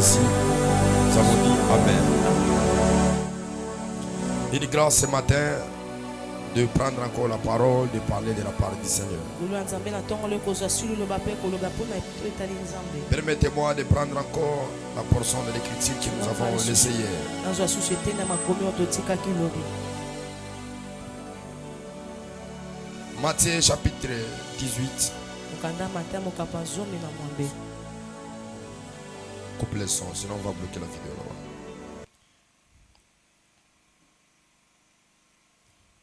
ceci. Nous avons dit Amen. Une grâce ce matin de prendre encore la parole, de parler de la part du Seigneur. Permettez-moi de prendre encore la portion de l'écriture que nous avons laissée hier. Matthieu chapitre 18. Coupe le son, sinon on va bloquer la vidéo là-bas.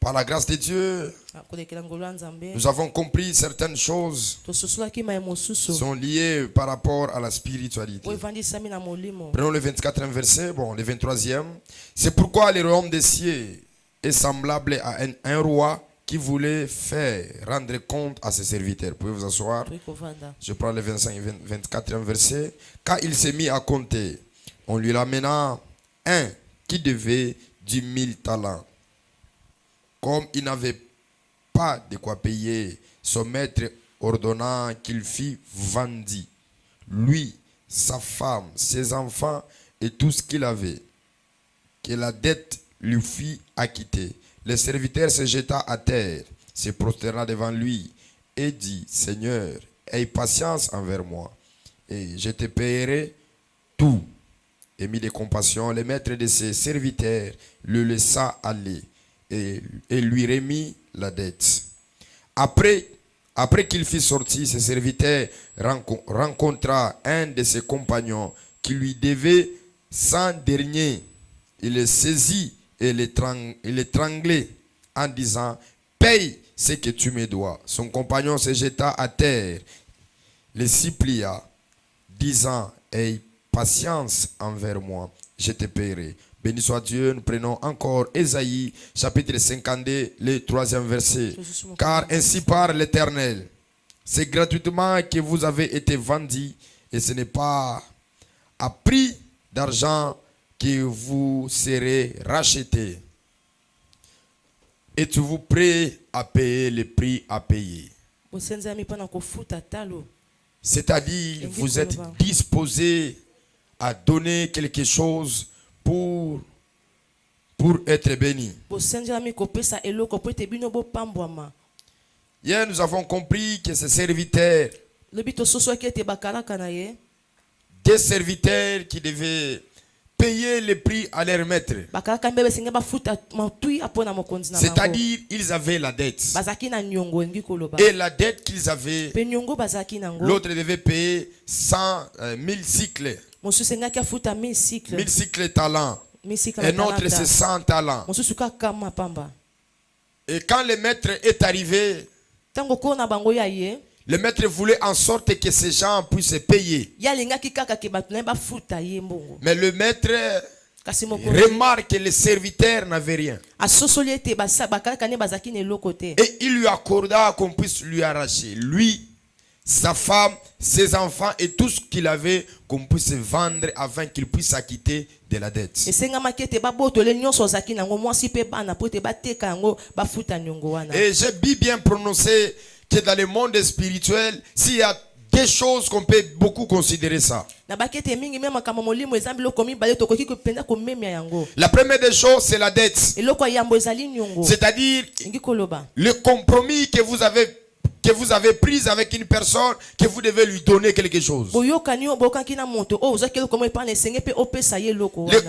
Par la grâce de Dieu, nous avons compris certaines choses qui sont liées par rapport à la spiritualité. Prenons le 24e verset, le 23e. C'est pourquoi le royaume des cieux est semblable à un roi qui voulait faire rendre compte à ses serviteurs. Vous pouvez vous asseoir. Je prends le 24e verset. Quand il s'est mis à compter, on lui amena un qui devait 10 000 talents. Comme il n'avait pas de quoi payer, son maître ordonnant qu'il fît vendit, lui, sa femme, ses enfants et tout ce qu'il avait, que la dette lui fît acquitter. Le serviteur se jeta à terre, se prosterna devant lui et dit, Seigneur, aie patience envers moi, et je te paierai tout. Et mis de compassion, le maître de ses serviteurs le laissa aller et lui remit la dette. Après qu'il fut sorti, ses serviteurs rencontra un de ses compagnons qui lui devait 100 deniers. Il le saisit et l'étranglait en disant, paye ce que tu me dois. Son compagnon se jeta à terre, le supplia, disant, aie patience envers moi, je te paierai. Béni soit Dieu, nous prenons encore Ésaïe, chapitre 52, le 3e verset. Car ainsi parle l'Éternel, c'est gratuitement que vous avez été vendus, et ce n'est pas à prix d'argent que vous serez rachetés. Êtes-vous prêt à payer le prix à payer? C'est-à-dire, vous êtes disposé à donner quelque chose pour être béni. Hier, nous avons compris que ces serviteurs, des serviteurs qui devaient payer le prix à leur maître. C'est-à-dire, ils avaient la dette. Et la dette qu'ils avaient, l'autre devait payer 1000 cycles. 1000 cycles talents. Et notre c'est 100 talents. Et quand le maître est arrivé, le maître voulait en sorte que ces gens puissent payer. Mais le maître remarque que les serviteurs n'avaient rien. Et il lui accorda qu'on puisse lui arracher. Lui, sa femme, ses enfants et tout ce qu'il avait, qu'on puisse vendre afin qu'il puisse s'acquitter de la dette. Et j'ai bien prononcé que dans le monde spirituel, s'il y a des choses qu'on peut beaucoup considérer ça. La première des choses, c'est la dette. C'est-à-dire le compromis que vous avez pris avec une personne, que vous devez lui donner quelque chose. Le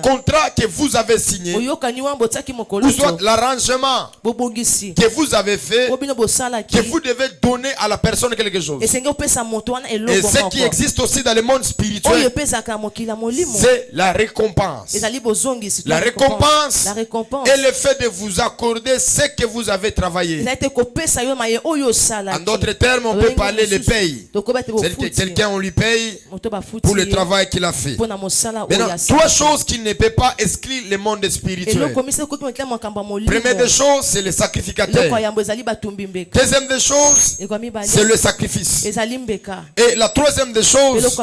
contrat que vous avez signé, ou soit l'arrangement que vous avez fait, que vous devez donner à la personne quelque chose. Et ce qui existe aussi dans le monde spirituel, c'est la récompense. La récompense est le fait de vous accorder ce que vous avez travaillé. En d'autres termes, on peut parler de paye. C'est-à-dire que quelqu'un, on lui paye pour le travail qu'il a fait. Maintenant, trois choses qui ne peuvent pas exclure le monde spirituel. Première des choses, c'est le sacrificateur. Deuxième des choses, c'est le sacrifice. Et la troisième des choses,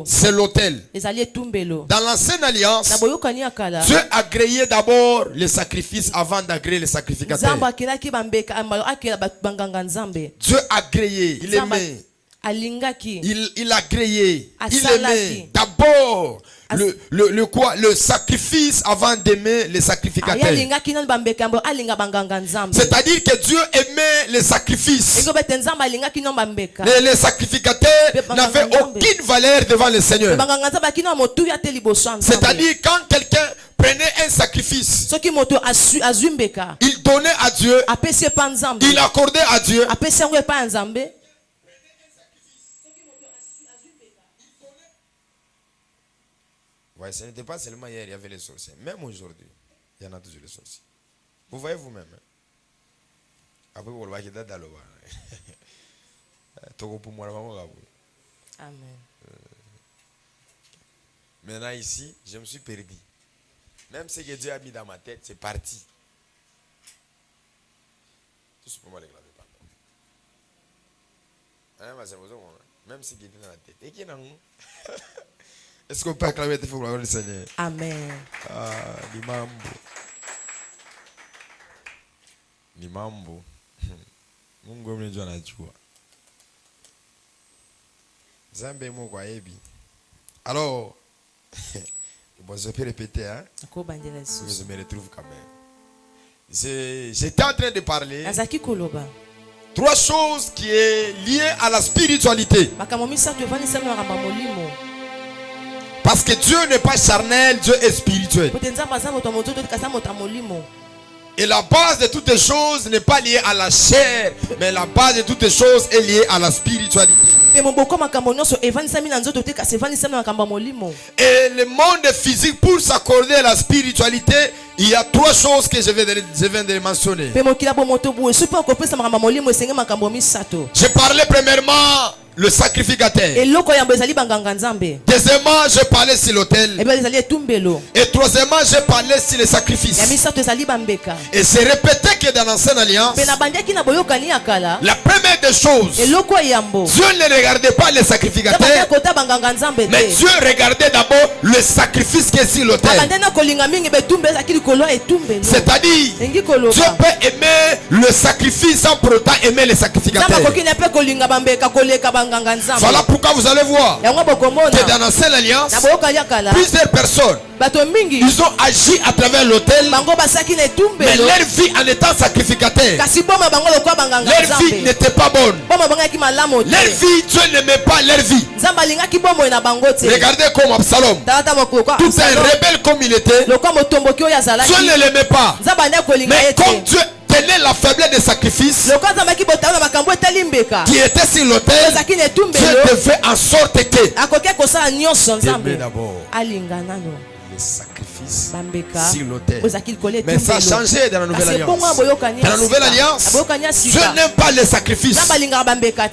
c'est l'autel. Dans l'ancienne alliance, Dieu agréait d'abord le sacrifice avant d'agréer le sacrificateur. Dieu agréait, il aimait Il a créé. Il aimait d'abord le sacrifice avant d'aimer les sacrificateurs. C'est-à-dire que Dieu aimait les sacrifices. Les sacrificateurs n'avaient aucune valeur devant le Seigneur. C'est-à-dire quand quelqu'un prenait un sacrifice, il donnait à Dieu, il accordait à Dieu. Ouais, ce n'était pas seulement hier, il y avait les sorciers. Même aujourd'hui, il y en a toujours les sorciers. Vous voyez vous-même. Après, vous voyez dans le Amen. Maintenant ici, je me suis perdu. Même ce que Dieu a mis dans ma tête, c'est parti. Tout ce pour moi, les graves, pardon. Même ce qui était dans la tête. Et qui est dans nous? Est-ce qu'on peut acclamer tes frères, le Seigneur? Amen. Ah, ni mambo. Mungu mwenye anajua. Zambe Mungu aebi. Alors, bon, je peux répéter, hein? Je me retrouve quand même. J'étais en train de parler. Trois choses qui est liées à la spiritualité. Parce que Dieu n'est pas charnel, Dieu est spirituel. Et la base de toutes les choses n'est pas liée à la chair, mais la base de toutes les choses est liée à la spiritualité. Et le monde physique, pour s'accorder à la spiritualité, il y a trois choses que je viens de mentionner. Je parlais premièrement le sacrificateur. Deuxièmement, je parlais sur l'autel. Et troisièmement, je parlais sur les sacrifices. Et c'est répété que dans l'ancienne alliance, la première des choses, Dieu ne regardait pas les sacrificateurs, mais Dieu regardait d'abord le sacrifice qui est sur l'autel. C'est-à-dire, Dieu peut aimer le sacrifice sans pour autant aimer les sacrificateurs. Voilà pourquoi vous allez voir que dans l'ancienne alliance, plusieurs personnes, ils ont agi à travers l'autel, mais leur vie en étant sacrificateur, leur vie n'était pas bonne. Leur vie, Dieu n'aimait pas leur vie. Regardez comme Absalom, tout un rebelle comme il était, Dieu ne l'aimait pas. Mais comme Dieu tenait la faiblesse des sacrifices qui était sur l'autel, Dieu devait en sorte que d'aimer d'abord les sacrifices sur l'autel. Mais ça a changé dans la nouvelle alliance. Dans la nouvelle alliance, Dieu n'aime pas les sacrifices.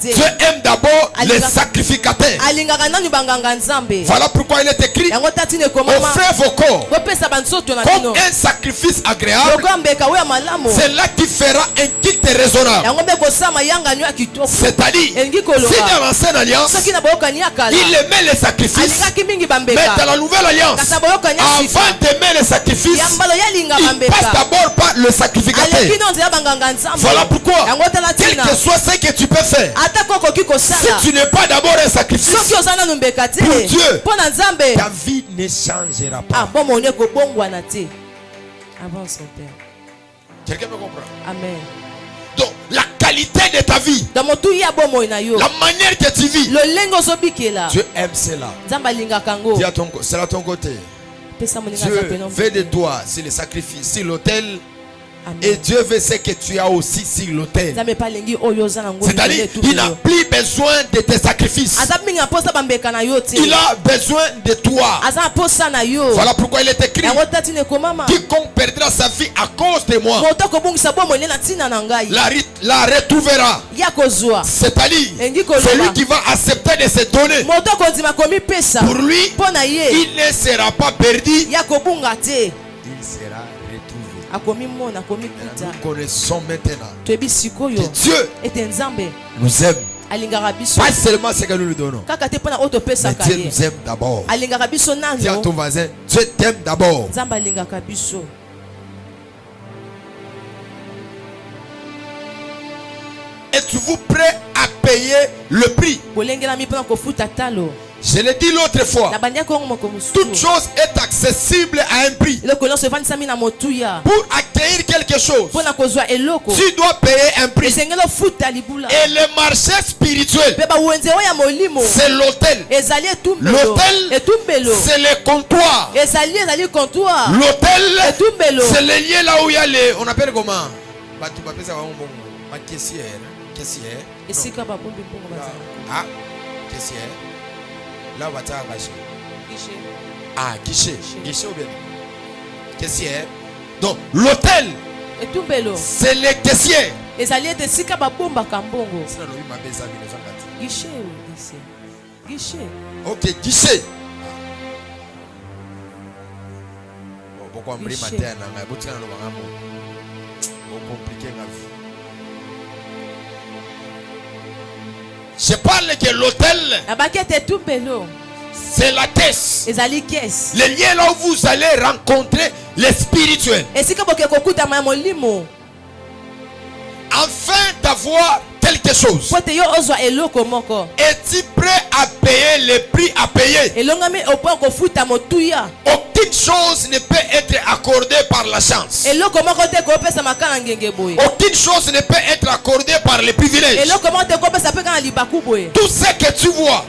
Dieu aime d'abord les sacrificateurs. Voilà pourquoi il est écrit: offrez vos corps comme un sacrifice agréable. C'est là qui fera un culte raisonnable. C'est-à-dire, si dans l'ancienne alliance, il aimait les sacrifices, mais dans la nouvelle alliance, avant d'aimer les sacrifices, il passe d'abord par le sacrificateur. Voilà pourquoi, quel que soit ce que tu peux faire, si tu n'es pas d'abord un sacrifice pour Dieu, ta vie ne changera pas. Quelqu'un me comprend? Amen. Donc, la qualité de ta vie, la manière que tu vis, Dieu aime cela. Dis à ton, c'est à ton côté. Dieu veut de toi, c'est le sacrifice, c'est l'autel. Et Dieu veut ce que tu as aussi sur l'autel. C'est-à-dire, il n'a plus besoin de tes sacrifices. Il a besoin de toi. Voilà pourquoi il est écrit: quiconque perdra sa vie à cause de moi la retrouvera. C'est-à dire, celui qui va accepter de se donner, pour lui, il ne sera pas perdu, il sera retrouvé. Nous connaissons maintenant que Dieu nous aime. Pas seulement ce que nous lui donnons, mais Dieu nous aime d'abord. Dis à ton voisin: Dieu t'aime d'abord. êtes-vous prêt à payer le prix? Je l'ai dit l'autre fois. Toute chose est accessible à un prix. Pour acquérir quelque chose, tu dois payer un prix. Et le marché spirituel, c'est l'autel. L'autel, c'est le comptoir. L'autel, c'est le lieu là où il y a les... On appelle comment? Caissière. Ah, caissière. Là, on va t'en guichet. Ah, guichet. Guichet ou bien? Caissière. Donc, l'hôtel, c'est les caissiers. Guichet. Ok, guichet. Pourquoi on me dit matin? Compliqué la vie. Je parle que l'hôtel, c'est la caisse. Le lieu là où vous allez rencontrer les spirituels. Afin d'avoir quelque chose, es-tu prêt à payer le prix à payer? Aucune chose ne peut être accordée par la chance. Aucune chose ne peut être accordée par les privilèges. Tout ce que tu vois,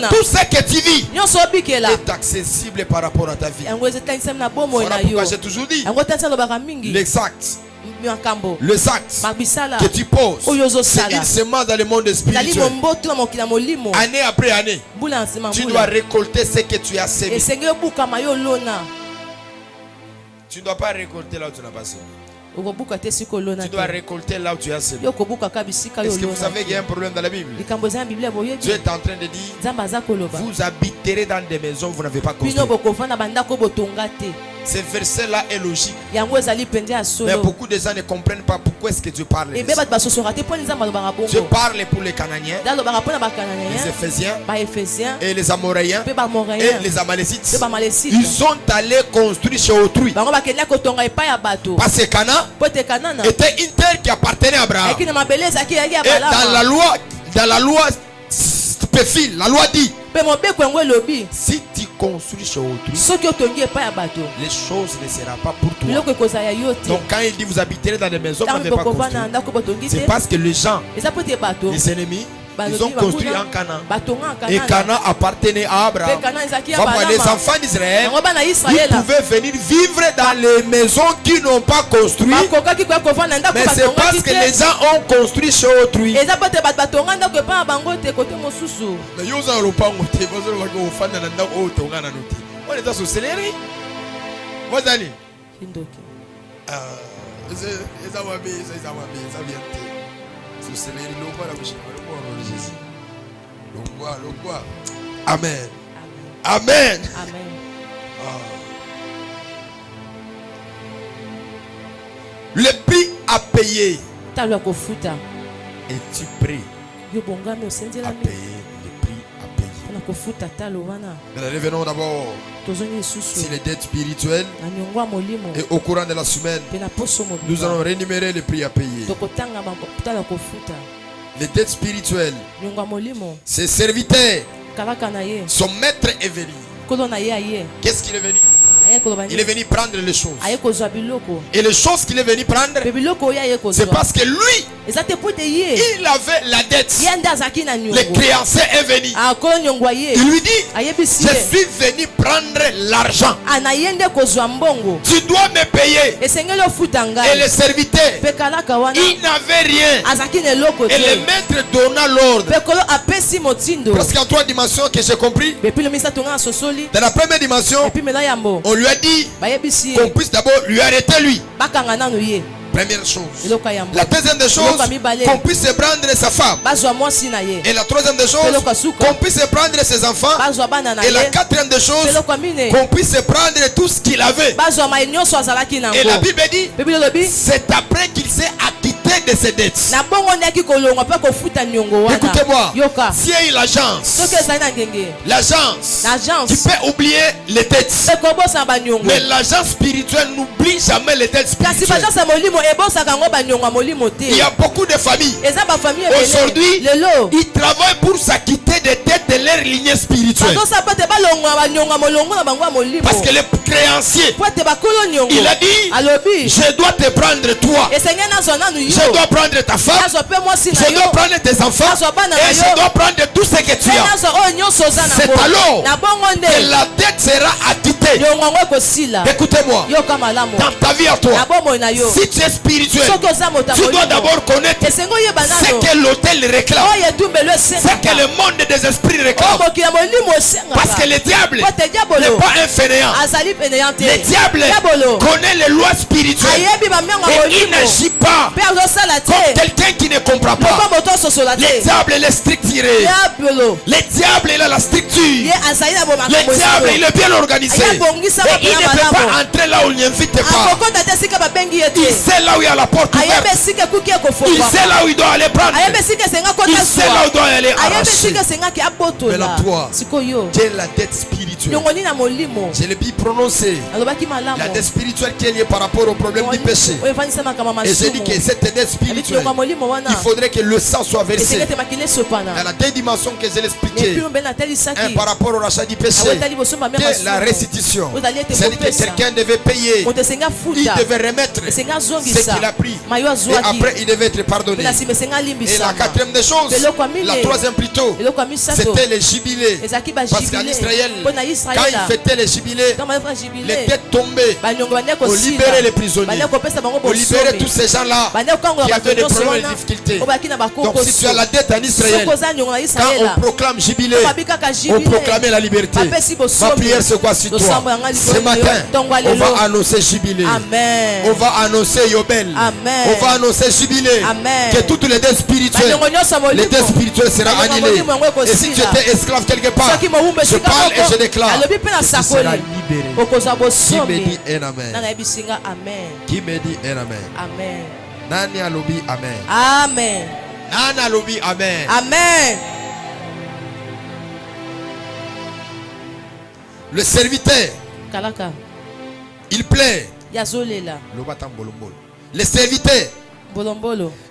tout ce que tu vis est accessible par rapport à ta vie. Voilà pourquoi j'ai toujours dit les actes que tu poses, c'est une semence dans le monde spirituel. Année après année, tu dois récolter ce que tu as semé. Tu ne dois pas récolter là où tu n'as pas semé. Tu dois récolter là où tu as semé. Est-ce que vous savez qu'il y a un problème dans la Bible? Dieu est en train de dire, vous habiterez dans des maisons où vous n'avez pas construit. Ce verset-là est logique. Mais beaucoup de gens ne comprennent pas pourquoi est-ce que Dieu parle. Dieu parle pour les Cananéens, les Éphésiens et les Amoréens et les Amalécites. Ils sont allés construire chez autrui. Parce que Canaan était une terre qui appartenait à Abraham. Et dans la loi spécifique, la loi dit, si tu construis chez autrui, les choses ne seront pas pour toi. Donc quand il dit vous habiterez dans des maisons que vous n'avez pas construit, c'est parce que les gens, les ennemis, ils ont construit en Canaan. Et Canaan appartenait à Abraham. Les enfants d'Israël, ils pouvaient venir vivre dans les maisons qu'ils n'ont pas construites. Mais c'est parce que les gens ont construit chez autrui. Mais Amen. Amen. Le prix à payer. Es-tu prêt à payer le prix à payer? Nous revenons d'abord sur les dettes spirituelles. Et au courant de la semaine, nous allons rémunérer le prix à payer. Les dettes spirituelles, ses serviteurs, son maître est venu. Qu'est-ce qu'il est venu? Il est venu prendre les choses. Et les choses qu'il est venu prendre, c'est parce que lui, il avait la dette. Le créancier est venu. Il lui dit, je suis venu prendre l'argent. Tu dois me payer. Et le serviteur, il n'avait rien. Et le maître donna l'ordre. Parce qu'en 3 dimensions que j'ai compris. Dans la première dimension, on lui a dit qu'on puisse d'abord lui arrêter lui. Première chose. La deuxième des choses, qu'on puisse prendre sa femme. Et la troisième des choses, qu'on puisse prendre ses enfants. Et la quatrième des choses, qu'on puisse prendre tout ce qu'il avait. Et la Bible dit, c'est après qu'il s'est acquitté acquitté de ses dettes. Écoutez-moi. S'il y a une agence qui peut oublier les dettes, mais l'agence spirituelle n'oublie jamais les dettes spirituelles. Il y a beaucoup de familles aujourd'hui, ils travaillent pour s'acquitter des dettes de leur lignée spirituelle. Parce que le créancier, il a dit, je dois te prendre toi, je dois prendre ta femme, je dois prendre tes enfants, et je dois prendre tout ce que tu as. C'est alors que la dette sera acquittée. Écoutez-moi, dans ta vie à toi, si tu es spirituel, tu dois d'abord connaître ce que l'autel réclame, ce que le monde des esprits réclame. Parce que le diable n'est pas un fainéant. Le diable connaît les lois spirituelles et il n'agit pas comme quelqu'un qui ne comprend pas. Le diable il est structuré. Le diable il a la structure. Le diable il est bien organisé. Et il ne peut pas entrer là où il n'invite pas. Il sait là où il y a la porte ouverte. Il sait là où il doit aller prendre. Il sait là où il doit aller arracher. Mais là toi, tu es la dette spirituelle. Je l'ai bien prononcé. La dette spirituelle qui est liée par rapport au problème du péché. Et j'ai dit que cette dette spirituelle, il faudrait que le sang soit versé. Dans la deux dimensions que je l'ai expliqué, par rapport au rachat du péché, la restitution. C'est-à-dire que quelqu'un devait payer, il devait remettre ce qu'il a pris, et après il devait être pardonné. Et la quatrième des choses, la troisième plutôt, c'était les jubilés. Parce qu'en Israël, quand ils fêtaient les jubilés, les dettes tombaient. On libérait les prisonniers, on libérait tous ces gens-là qui avaient des problèmes et des difficultés. Donc si tu as la dette en Israël, quand on proclame jubilé, on proclame la liberté. Ma prière c'est quoi sur toi? Ce matin, on va annoncer jubilé. On va annoncer Yobel. On va annoncer jubilé. Que toutes les dettes spirituelles, les dettes spirituelles seront annulées. Et si tu étais esclave quelque part, je parle et je déclare, tu seras libéré. Qui me dit un amen? Qui me dit un amen? Amen. Nani alobi amen? Amen. Nani alobi amen? Amen. Le serviteur, il plaît. Le serviteur,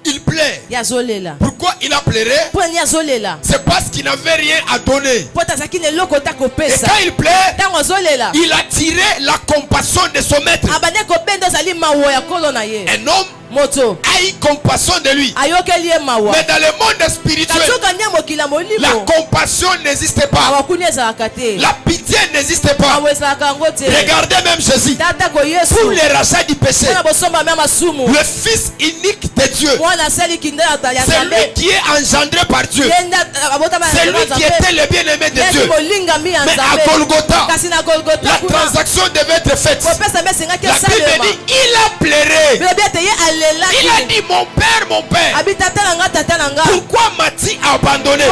il plaît. Pourquoi il a pleuré? C'est parce qu'il n'avait rien à donner. Et quand il plaît, il a tiré la compassion de son maître. Un homme a eu compassion de lui. Mais dans le monde spirituel, la compassion n'existe pas. La pitié n'existe pas. Regardez même Jésus. Pour le rachat du péché, le Fils unique de Dieu, c'est lui qui est engendré par Dieu. C'est lui qui était le bien-aimé de Dieu. Mais à Golgotha, la transaction devait être faite. La Bible dit, il a pleuré. Il a dit, mon père, pourquoi m'as-tu abandonné?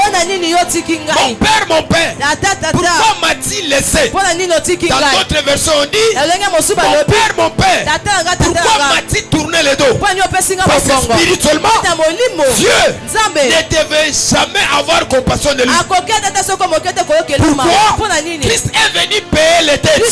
Mon père, pourquoi m'as-tu laissé? Dans d'autres versions on dit, mon père, pourquoi m'as-tu tourné le dos? Parce que spirituellement, Dieu ne devait jamais avoir compassion de lui. Pourquoi? Christ est venu payer les dettes que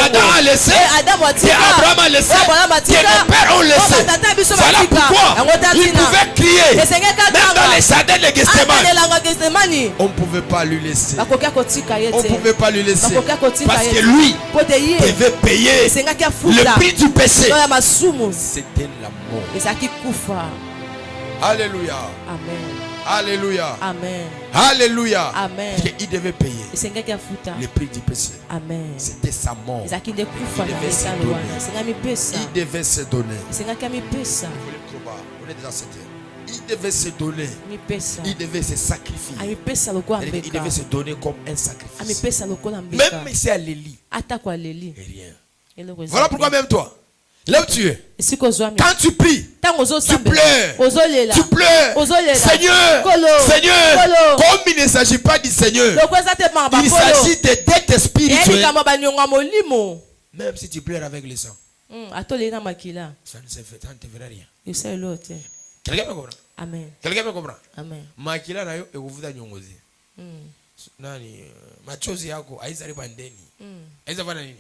Adam a laissé, que Abraham a laissé, que nos pères ont laissé. Voilà pourquoi il pouvait crier même dans les jardins de Gethsemane. On ne pouvait pas lui laisser. On ne pouvait pas lui laisser. Parce que lui devait payer le prix du péché. C'était la mort. Alléluia. Alléluia. Alléluia. Il devait payer le prix du péché. C'était sa mort. Il devait se donner. Il devait se donner. Il devait se sacrifier. Il devait se donner comme un sacrifice. Même si à Lélie, rien. Voilà pourquoi même toi, là où tu es, quand tu pries, tu pleures. Tu pleures. Seigneur, comme il ne s'agit pas du Seigneur, il s'agit de dettes spirituelles. Même si tu pleures avec le sang, Ça ne te fera rien. Quelqu'un me comprend? Amen. Quelqu'un me comprend? Amen. Makila na yo ekuvuta nyongozi. Nani machozi yako haizali pandeni. Haizafanya nini?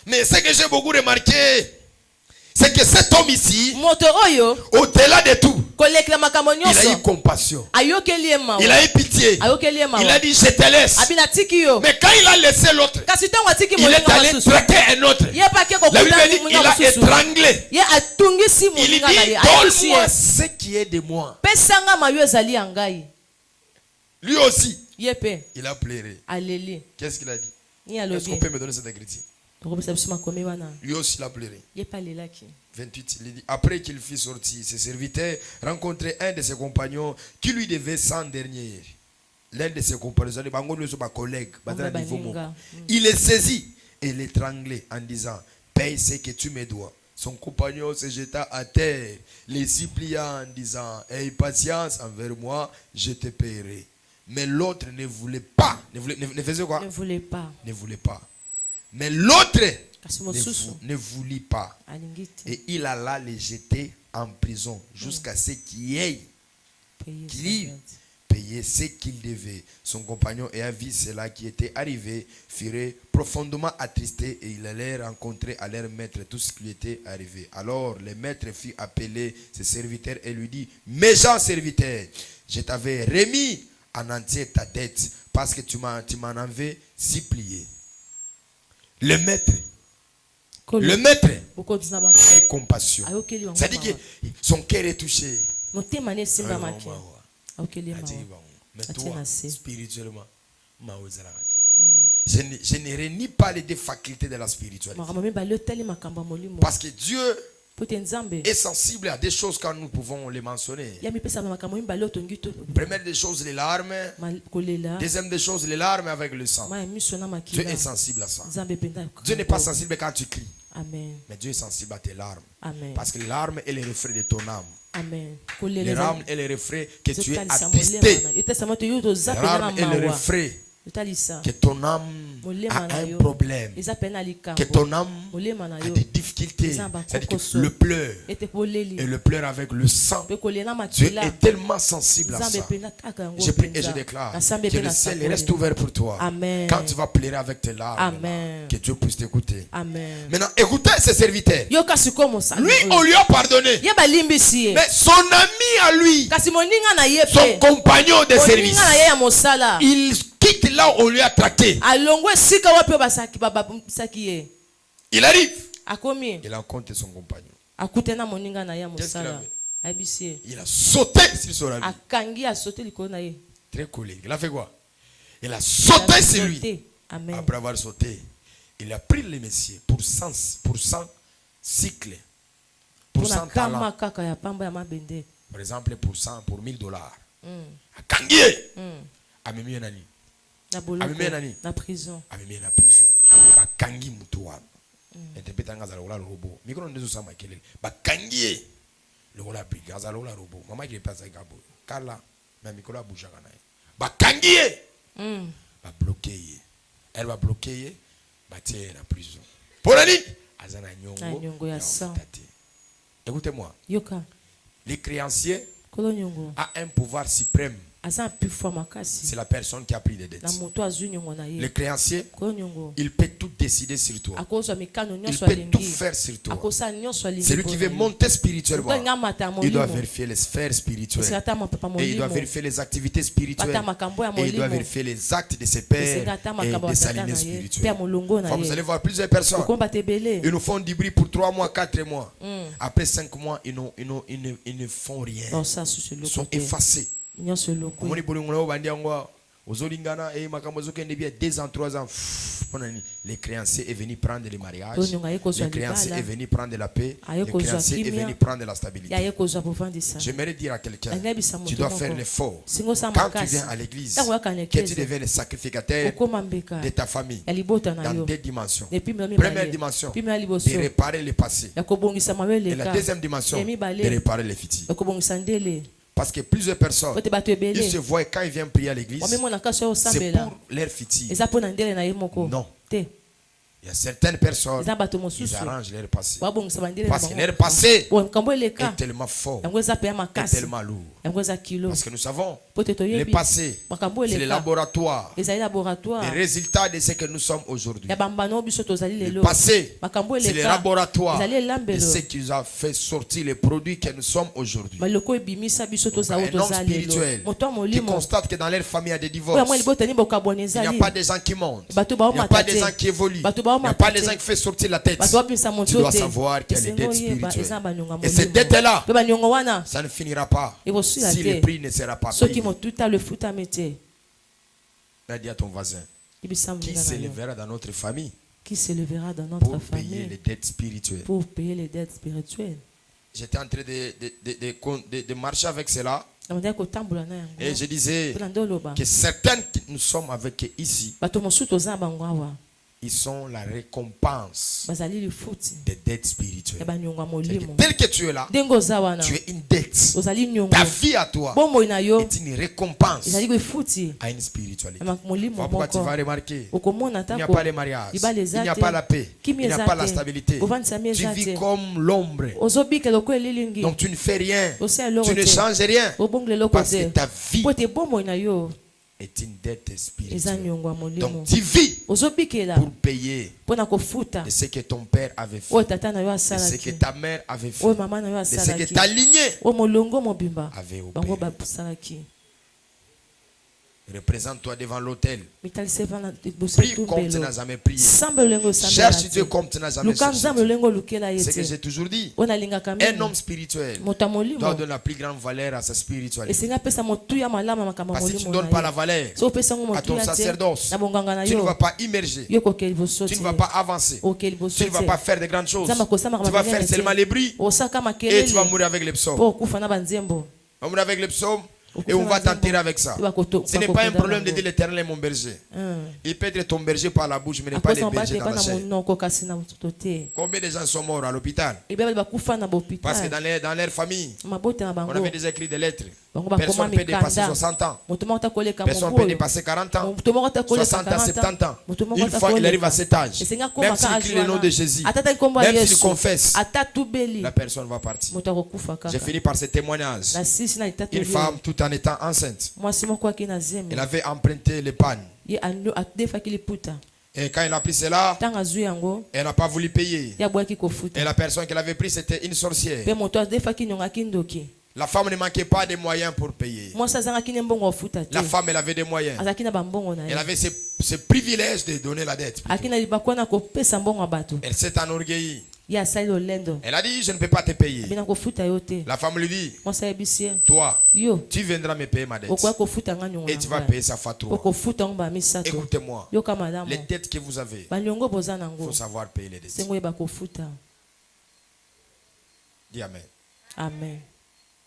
Mais ce que j'ai beaucoup remarqué, c'est que cet homme ici, au-delà de tout, il a eu compassion. Il a eu pitié. Il a dit je te laisse. Mais quand il a laissé l'autre, il est allé traquer un autre. La Bible dit il a étranglé. Il dit donne-moi ce qui est de moi. Lui aussi, il a pleuré. Qu'est-ce qu'il a dit? Est-ce qu'on peut me donner cette écriture? Lui aussi il a pleuré. 28, il dit, après qu'il fut sorti, ses serviteurs rencontraient un de ses compagnons qui lui devait 100 derniers. L'un de ses compagnons, collègue, il le saisit et l'étranglait en disant, paye ce que tu me dois. Son compagnon se jeta à terre, les supplia en disant, aie patience envers moi, je te paierai. Mais l'autre ne voulait pas. Ne faisait quoi? Ne voulait pas. Ne voulait pas. Mais l'autre ne voulut pas. Et il alla les jeter en prison jusqu'à ce qu'il ait payé ce qu'il devait. Son compagnon ayant vu cela qui était arrivé, fut profondément attristé et il allait rencontrer à leur maître tout ce qui lui était arrivé. Alors le maître fit appeler ses serviteurs et lui dit, méchant serviteur, je t'avais remis en entier ta dette parce que tu m'en avais supplié. Le maître est compassion. C'est-à-dire que son cœur est touché. Mais toi, spirituellement, je ne renie pas les deux facultés de la spiritualité. Parce que Dieu est sensible à des choses quand nous pouvons les mentionner. Première des choses, les larmes. Deuxième des choses, les larmes avec le sang. Dieu est sensible à ça. Dieu n'est pas sensible quand tu cries. Amen. Mais Dieu est sensible à tes larmes. Amen. Parce que les larmes est le reflet de ton âme. Amen. Les larmes est le reflet que tu es attristé. Les larmes est le reflet que ton âme a un problème, que ton âme a des difficultés. C'est-à-dire que le pleur et le pleur avec le sang, Dieu est tellement sensible à ça. Je prie et je déclare que le ciel reste ouvert pour toi. Amen. Quand tu vas pleurer avec tes larmes, Amen. que Dieu puisse t'écouter. Amen. Maintenant, écoutez ses serviteurs. Lui, on lui a pardonné. Mais son ami à lui, son compagnon de service, il quitte là où on lui a traqué. Il arrive. Il rencontre son compagnon. Qu'est-ce qu'il a fait? Il a sauté sur son ami. Très colérique. Il a fait quoi? Il a sauté sur lui. Après avoir sauté, il a pris le messieurs pour 100 cycles. Pour 100 talents. Par exemple, pour 1000 dollars. A kangié. A mis un ami. Na prison. Na prison. Ba kangi mutuwa. Interprète ngaza lola robot. Micro ndezo sama kelele. Ba kangi lola briga ngaza lola robot. Mama qui passe avec abo. Kala na micro la bouja kana. Ba kangi. Ba bloquer. Elle va bloquer. Ba tirer na prison. Pour la ligne. Azana nyongo ya sang. Écoutez-moi. Yoka. Les créanciers a un pouvoir suprême. C'est la personne qui a pris des dettes. Le créancier, il peut tout décider sur toi. Il peut tout faire sur toi. Celui qui veut monter spirituellement, il doit vérifier les sphères spirituelles. Et il doit vérifier les activités spirituelles. Et il doit vérifier les actes de ses pères et de sa lignée spirituelle. Vous allez voir plusieurs personnes. Ils nous font du bruit pour 3 mois, 4 mois. Après 5 mois, ils ne font rien. Ils sont effacés. Les 2 ans, 3 ans, les créanciers est venu prendre le mariage, les créanciers est venu prendre la paix, les créanciers est venu prendre la stabilité. J'aimerais dire à quelqu'un, tu dois faire l'effort quand tu viens à l'église, que tu deviens le sacrificateur de ta famille dans 2 dimensions. Première dimension, de réparer le passé. Et la deuxième dimension, de réparer le futur. Parce que plusieurs personnes, ils se voient quand ils viennent prier à l'église, c'est pour leur futur. Non. Il y a certaines personnes qui arrangent leur passé. Parce que leur passé est tellement fort, est tellement lourd. Parce que nous savons, le passé, c'est le laboratoire, les résultats de ce que nous sommes aujourd'hui. Le passé, c'est le laboratoire de ce qui nous a fait sortir les produits que nous sommes aujourd'hui. Un homme spirituel qui constate que dans leur famille il y a des divorces. Il n'y a pas des gens qui montent. Il n'y a pas des gens qui évoluent. Il n'y a pas des gens qui font sortir la tête. Tu dois savoir qu'il y a les dettes spirituelles. Et ces dettes-là, ça ne finira pas si le prix ne sera pas payé. Dis à ton voisin, qui s'élèvera dans notre famille pour payer les dettes spirituelles. J'étais en train de marcher avec cela. Et je disais que certains que nous sommes avec ici, ils sont la récompense des dettes spirituelles. Tel que tu es là, tu es une dette. Ta vie à toi est une récompense à une spiritualité. Pourquoi tu vas remarquer, il n'y a pas de mariage, il n'y a pas la paix, il n'y a pas la stabilité. Tu vis comme l'ombre. Donc tu ne fais rien, tu ne changes rien. Parce que ta vie est une dette spirituelle. Donc tu vis pour payer de ce que ton père avait fait, de ce que ta mère avait fait, de ce que ta lignée avait opéré. Représente-toi devant l'autel. Prie comme tu n'as jamais prié. Cherche Dieu comme tu n'as jamais cherché. C'est ce que j'ai toujours dit. Un homme spirituel doit donner la plus grande valeur à sa spiritualité. Parce que si tu ne donnes pas la valeur à ton sacerdoce, tu ne vas pas immerger. Tu ne vas pas avancer. Tu ne vas pas faire de grandes choses. Tu vas faire seulement les bruits. Et tu vas mourir avec les psaumes. Tu vas mourir avec les psaumes. Et on va t'enterrer avec ça. Ce n'est pas un problème de dire l'Éternel est mon berger. Il peut être ton berger par la bouche, mais n'est pas le berger dans la chair. Combien de gens sont morts à l'hôpital? Parce que dans leur famille, on avait déjà écrit des lettres. Personne ne peut dépasser 60 ans. Personne ne peut dépasser 40 ans. 60 ans, 70 ans. Une fois il arrive à cet âge, même s'il écrit le nom de Jésus, même s'il confesse, la personne va partir. J'ai fini par ce témoignage. Une femme, tout en étant enceinte, elle avait emprunté les pannes. Et quand elle a pris cela, elle n'a pas voulu payer. Et la personne qu'elle avait pris, c'était une sorcière. La femme ne manquait pas de moyens pour payer. La femme, elle avait des moyens. Elle avait ce privilège de donner la dette. Elle s'est enorgueillie. Elle a dit, je ne peux pas te payer. La femme lui dit, toi, tu viendras me payer ma dette. Et tu vas payer ça fois 3. Écoutez-moi, les dettes que vous avez, il faut savoir payer les dettes. Dis Amen. Amen.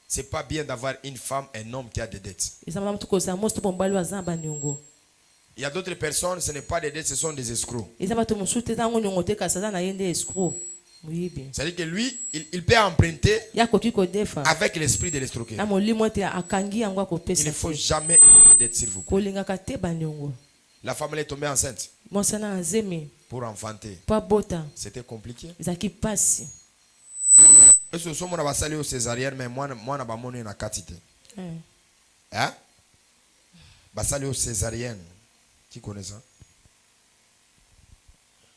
C'est pas bien d'avoir une femme, un homme qui a des dettes. Il y a d'autres personnes, ce n'est pas des dettes, ce sont des escrocs. C'est-à-dire que lui, il peut emprunter avec l'esprit de l'escroquerie. Il ne faut jamais des dettes, s'il vous plaît. La femme est tombée enceinte pour enfanter. C'était compliqué. Est-ce que someone va saluer au césarienne, mais moi na ba moni na katite. Hein? Va saluer au césarienne. Qui connaît ça?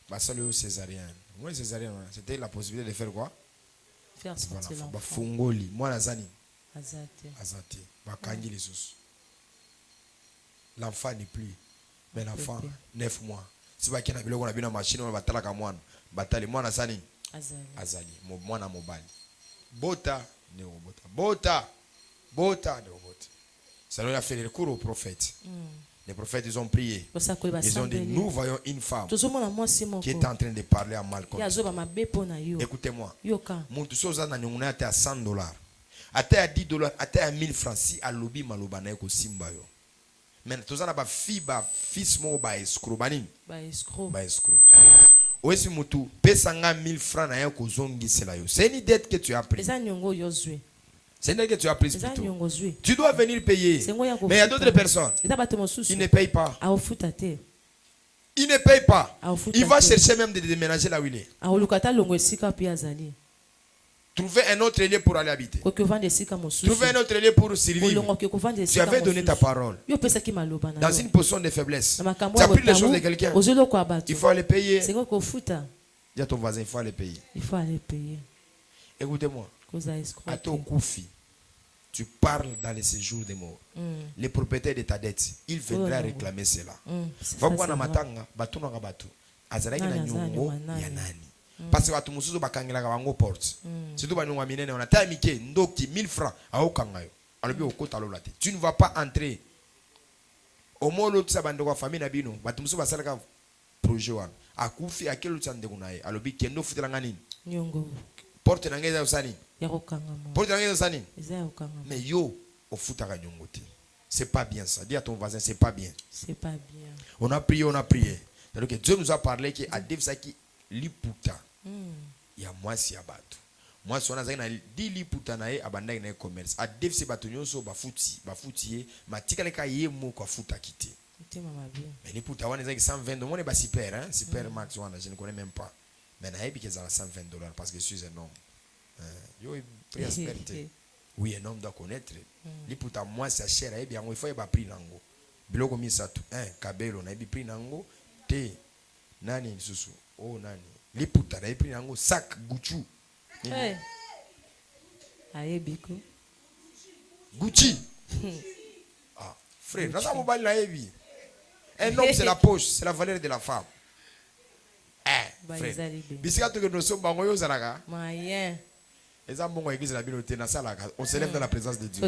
Va saluer au césarienne. Moi césarienne, c'était la possibilité de faire quoi? Faire sortir l'enfant. Ba fungoli, moi na zani. Azate. Ba kangi les sous. L'enfant n'est plus. Mais l'enfant 9 mois. Si ba kena biloko na bina machine on va talaka mwana. Batali mwana zani. Azali. Mwana mobali. Bota, neobota. Bota, neobota. Ça leur a fait le cours aux prophètes. Les prophètes, ils ont prié. Ils ont dit, nous voyons une femme qui est en train de parler à Malcolm. Écoutez-moi. Mon chose à $100. À $10, à 1000 francs. Si à lobby maloba na eko simba yo. Mais tous na ba fils mo ba escroc banin. Ba escroc. Oesi mutu pesanga 1000 francs na eko zongi sela yo. C'est une dette que tu as pris. C'est une dette que tu as prise plutôt. Tu dois venir payer. Mais il y a d'autres personnes qui ne payent pas. Il ne paye pas. Il va chercher même de déménager là où il est. Trouver un autre lieu pour aller habiter. Trouver un autre lieu pour survivre. Tu avais donné ta parole. Dans une position de faiblesse. Tu as pris les choses de quelqu'un. Il faut aller payer. Dis à ton voisin, il faut aller payer. Écoutez-moi. À ton Koufi, tu parles dans les séjours des morts. Les propriétaires de ta dette, il viendra réclamer cela. Va voir dans matanga, batu na batu. Azalaki na nyongo ya nani. Parce que batu mususu bakangela ka bango porte. Surtout ba nyongo minene on a tamike ndoki 1000 francs a okanga yo. Alobi okota lola te. Tu ne vas pas entrer. Au moins l'autre sa bande ko famille na bino, batu mususu basalaka projet wana. Akufi akelo tsande kunaye. Alobi kendo futela ngani. Nyongo. Porte na ngeza usani. Porte na ngeza usani. Mais yo ofutaka nyongo te. C'est pas bien ça. Dis à ton voisin, c'est pas bien. C'est pas bien. On a prié, on a prié. Donc Dieu nous a parlé que à Devsaki liputa. Il y a moi si abatu. Moi si on a zana di liputa nae abanda ina commerce. À Devsi batu nyonso bafuti matika leka yemo kwa futa kite. Mais liputa wana zaki 120 on est ba super hein, super max wana, je ne connais même pas. Mais nae bi kezala $120 parce que je suis un homme. Yo prospérité. Oui, un homme doit connaître. Liputa moi c'est cher et bien il faut ba prix nango. Biloko misatu kabelo na bi prix nango te nani susu oh nani liputa na bi prix nango sac Gucci biko Gucci ah frère nasa mobile na ebi un homme c'est la poche, c'est la valeur de la femme frère bisika to que nous sommes bango yo zalaka moyen. On s'élève dans la présence de Dieu.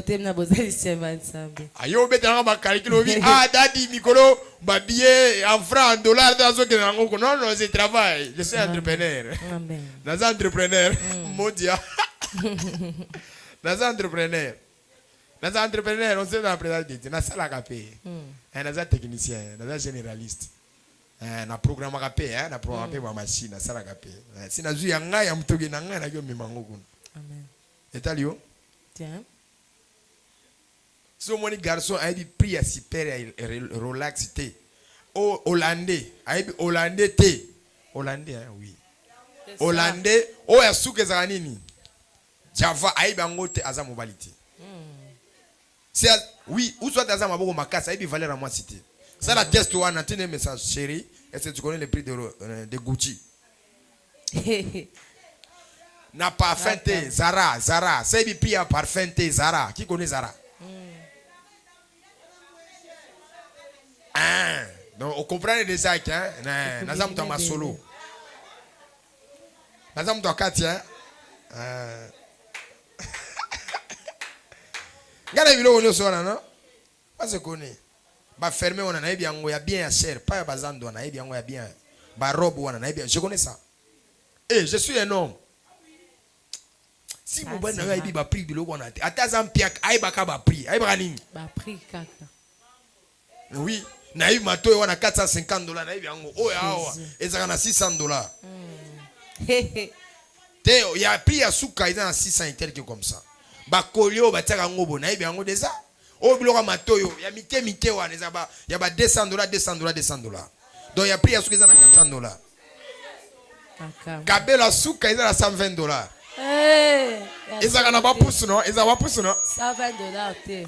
Ayo betanga ba calculo bi dadi Nicolo ba billet en francs en dollars dans ce que non c'est travail, je suis entrepreneur. Amen. Dans entrepreneur mondial. Dans entrepreneur. Dans entrepreneur, on s'élève dans la présence de Dieu. Na sala kapé. Dans technicien, dans généraliste. Na programme kapé na programme ba machine na sala kapé. Si na zu ya nga ya mtoge na nga na yo mimango kuna. Amen. Et talio? Tiens. Si mon garçon a dit pris à super relax té. Oh hollandais, a dit hollandais té. Hollandais hein, oui. Hollandais, oh ya souke za nini? Java a dit bango té aza mobilité. C'est oui, ou soit aza maboko makasa, a dit valeur à moi cité. Ça la test one, a tenu message chérie, est-ce que tu connais le prix de Gucci? Na parfum té Zara, c'est bi prix à parfum té Zara. Qui connaît Zara? Donc on comprend les sacs hein. Nazam to ma solo. Nazam to katia. Gana bilo on so na non? Pas se connaît. Ba fermer on na bien ngo ya bien cher, pas bazando na bien ngo ya bien. Ba robe on na bien. Je connais ça. Je suis un homme. Si vous avez un prix de l'eau, oui, naïf mato on a $450, naïf oh et ça a $600. Il y a prix à souka ils ont 600 et quelques comme ça. Ba kolio ba taka ngobo naïf yango déjà. Oh biloko mato yo, ya mike wana ezaba, ya ba $200. Donc il y a prix à souka ils ont $400. Kabela souka ils ont $120. Ils ont pas poussé non, ils ont pas poussé non. $120.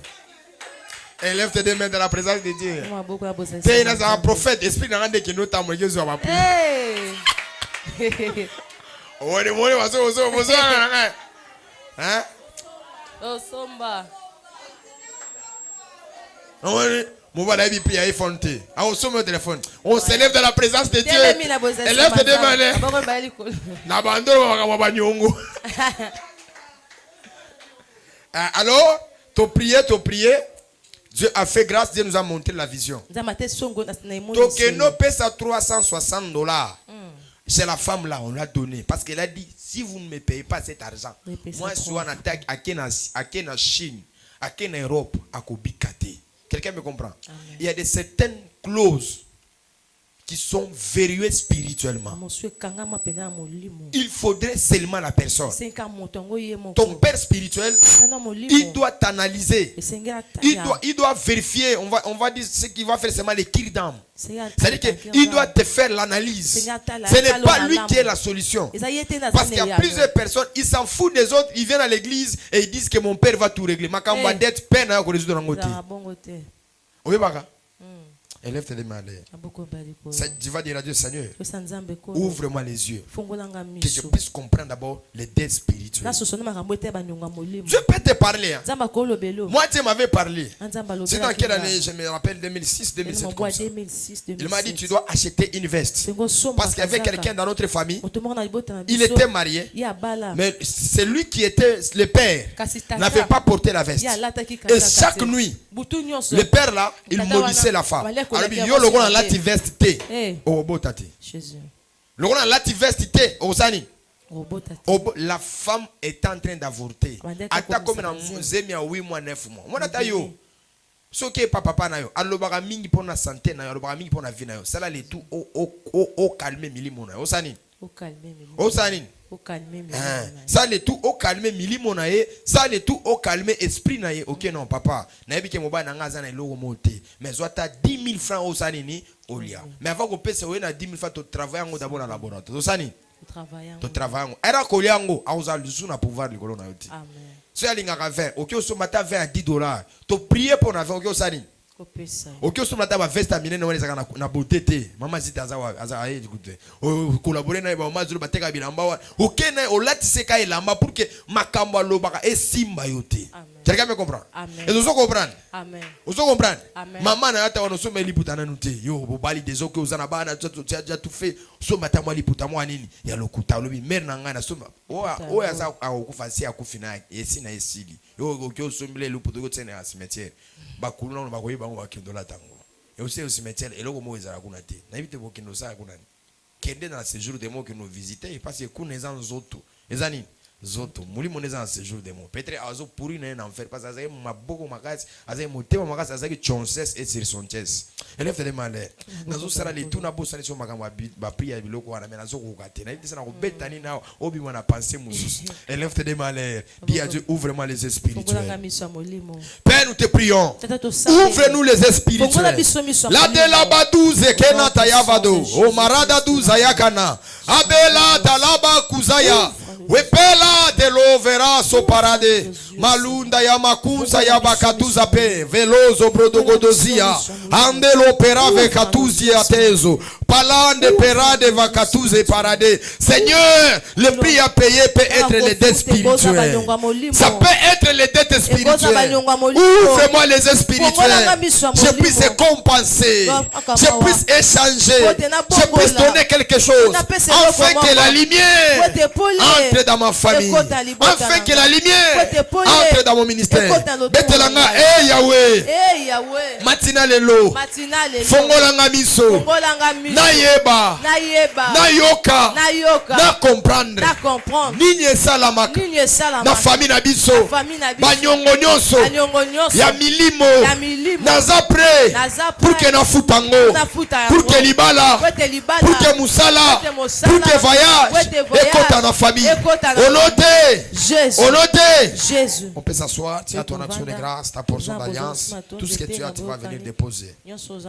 Élève tes deux mains dans la présence de Dieu. C'est un prophète, esprit dans l'un qui nous t'a montré Jésus va plus. Oh les mots hein? Oh somba. Mon voilà il prie à iPhone T. Ah on somme au téléphone. On s'élève dans la présence de Dieu. Élève tes deux mains. N'abandonne pas nyongo. Alors, tu prier. Dieu a fait grâce, Dieu nous a montré la vision. Donc, nous payons ça $360. C'est la femme là, on l'a donné. Parce qu'elle a dit, si vous ne me payez pas cet argent, moi, je suis en attaque à Kena Chine, à Kena Europe, à Kobikate. Quelqu'un me comprend? Amen. Il y a certaines clauses qui sont verrouillés spirituellement. Il faudrait seulement la personne. Ton père spirituel, il doit t'analyser. Il doit vérifier. On va dire ce qu'il va faire seulement les kirs d'âme. C'est-à-dire qu'il doit te faire l'analyse. Ce n'est pas lui qui est la solution. Parce qu'il y a plusieurs personnes, ils s'en foutent des autres, ils viennent à l'église et ils disent que mon père va tout régler. Élève tes mains. Tu vas dire à Dieu, Seigneur, ouvre-moi les yeux. Que je puisse comprendre d'abord les dettes spirituelles. Je peux te parler. Moi, tu m'avais parlé. C'est dans quelle année? Je me rappelle 2006, 2007. Comme ça. Il m'a dit, tu dois acheter une veste. Parce qu'il y avait quelqu'un dans notre famille. Il était marié. Mais c'est lui qui était le père. N'avait pas porté la veste. Et chaque nuit, le père là, il maudissait la femme. Alors, yo le gars là tu veste té. Oh botate. Jésus. Le gars là tu veste té. Osani. La femme est en train d'avorter. Ata comme na muzemi a 8 mois 9 mois. Moi nata yo. Soke papa na yo. Alobaka mingi pour na santé na yo, alobaka mingi pour na vie na yo. Ça là le tout au calmer milimo na yo. Osani. Au calmer milimo. Osani. Ça le tout au calmer milimo na ye, ça le tout au calmer esprit na ye. OK non papa, na yebi ke moba na ngaza na eloko moté, mais zota 10 000 francs au sanini olia. Mais avant qu'on paye we na 10 000 francs to travailler ngo d'abord na laboratoire. To sani? To travailler. Era koliango auza lusu na pouvoir likolo na yoti. Amen. So ya linga ka faire, OK so mata 20 à 10 $. To prier pour na faire OK sani? OK so mata ba veste amine na wale na beauté te. Mama zita aza aye écoute. O collaborer na ba mazulu bateka bilamba wa. OK na o latise ka elamba pour que makambo alobaka esimba yote. Quelqu'un me comprend? Amen. Et nous comprendre. Amen. Vous comprendre? Maman na ata wana so meli putana nute. Yo bobali des oke ozana bana tu as tout fait. So mata mwali putamwa nini? Ya lokuta lobi mer na ngana so o ya za akufasi akufina yesi na yesili. Yo OK so mbele luputo ko tsene a cimetière. Bakulu na bakoyi bango bakindola tango. Et aussi au cimetière eloko mo ezala kuna te. Na ibite bokindo sa kuna. Kende na séjour de mo que nous visiter parce que kuna ezan zoto. Ezani zoto muli moneza en séjour de mon peut-être azo pourri na enfer parce que maboko makasi azai motema makasi azai chonces et sur son chest élève de malheur nazo sala le tout na bossa ni so makamba ba priya biloko wana mais nazo kokate na ndisa na ko betani na obi mwana penser mususu élève de malheur dis à Dieu ouvre-moi les esprits spirituels. Père, nous te prions, ouvre-nous les esprits spirituels. La de la badouze kenata yavado o marada douza yakana abela talaba kuzaya wepela de lovera so parade malunda ya makunza ya bakatuza pe velozo brodogodozia andelo perave katuzi atezo palande perade vakatuze parade. Seigneur, le prix à payer peut être les dettes spirituelles. Ça peut être les dettes spirituelles. Ouvre-moi les spirituels. Je puisse compenser. Je puisse échanger. Je puisse donner quelque chose. Afin que la lumière entre dans ma famille. Afin que la lumière entre dans mon ministère. Betelanga, eh Yahweh. Matina lelo. Fongolanga miso. Nayeba. Nayoka. Na comprendre. Nini salamaka. Na famille na biso. Banyongo nyonso. Ya milimo. Naza pre. Pour que na futango. Pour que libala. Pour que musala. Pour que voyage. Ekota na famille. Au noté. Jésus. On peut s'asseoir. Tu as ton action de grâce, ta portion d'alliance. Tout ce que tu as, tu vas venir déposer.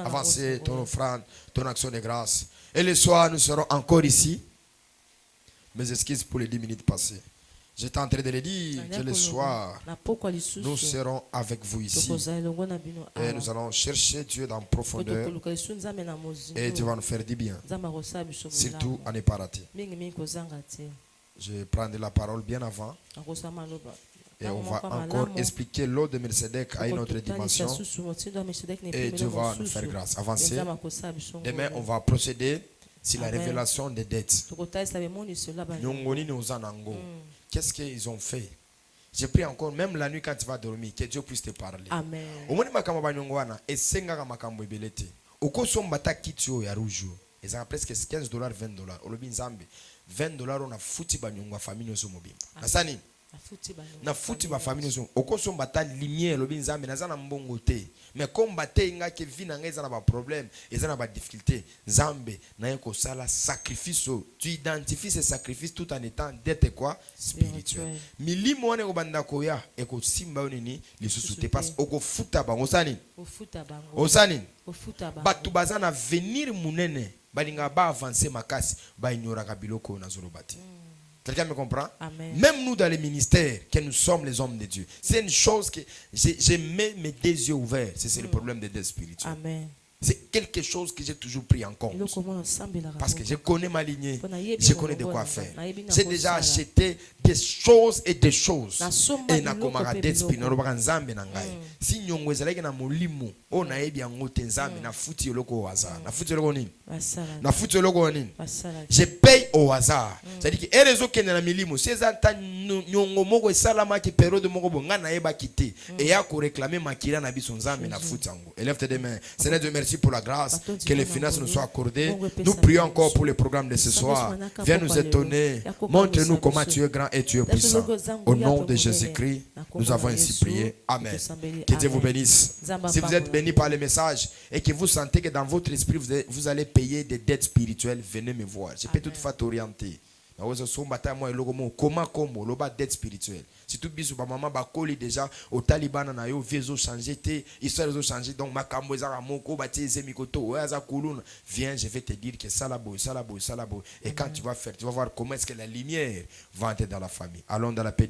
Avancer ton offrande, ton action de grâce. Et le soir, nous serons encore ici. Mes excuses pour les 10 minutes passées. J'étais en train de le dire que le soir, nous serons avec vous ici. Et nous allons chercher Dieu dans la profondeur. Et Dieu va nous faire du bien. Surtout, à ne pas rater. Je prendrai la parole bien avant. Et on va encore expliquer l'eau de Melchizedek à une autre dimension. Et Dieu va nous faire grâce. Avancez. Demain, on va procéder sur la révélation des dettes. Qu'est-ce qu'ils ont fait? J'ai pris encore, même la nuit quand tu vas dormir, que Dieu puisse te parler. Amen. Ils ont presque $15, $20. $20 on a foutu banyongwa famille so mobimba. Nasani na futi ba famille so okoso mbata lumière lobi nzambe naza na mbongo te mais comme bate nga ke vi na ngeza na ba problème eza na ba difficulté nzambe na yeko sala sacrifice. Tu identifies ces sacrifices tout en étant d'être quoi spirituel. Milimo wane ko banda ko ya e ko simba nini lisusu te passe oko futa bango sani osani batu bazana venir munene balinga ba avancer makasi ba ignora kabiloko na zolobati. Quelqu'un me comprend? Amen. Même nous dans les ministères, que nous sommes les hommes de Dieu, c'est une chose que j'ai mes deux yeux ouverts. C'est le problème des dés spirituels. Amen. C'est quelque chose que j'ai toujours pris en compte. Parce que je connais ma lignée. Je connais de quoi faire. J'ai déjà acheté des choses et des choses. Et na komara d'esprit na roba nzambe na ngai. Si nyongo ezalaki na molimo, o na yebi yango te nzambe na futi yoloko hasard. Na futi yoloko nini? Na futi yoloko nini? Je paye au hasard. C'est-à-dire que erezo kende na milimo, c'est ata nyongo moko esalama ki période moko bonga na yeba kité et ya ko réclamer makila na biso nzambe na futi yango. Élève tes mains. Seigneur Dieu merci pour la grâce, que les finances nous soient accordées. Nous prions encore pour le programme de ce soir. Viens nous étonner. Montre-nous comment tu es grand et tu es puissant. Au nom de Jésus-Christ, nous avons ainsi prié. Amen. Que Dieu vous bénisse. Si vous êtes bénis par le message et que vous sentez que dans votre esprit, vous allez payer des dettes spirituelles, venez me voir. Je peux toutefois t'orienter. Comment comme loba dette spirituelle. Si tout biso ba maman ba koli déjà au Taliban na yo vezo changer te histoire zo changer donc makambo ezaka moko ba tieze mikoto oyaza kuluna viens je vais te dire que ça la boy et quand tu vas faire tu vas voir comment est-ce que la lumière va entrer dans la famille. Allons dans la paix.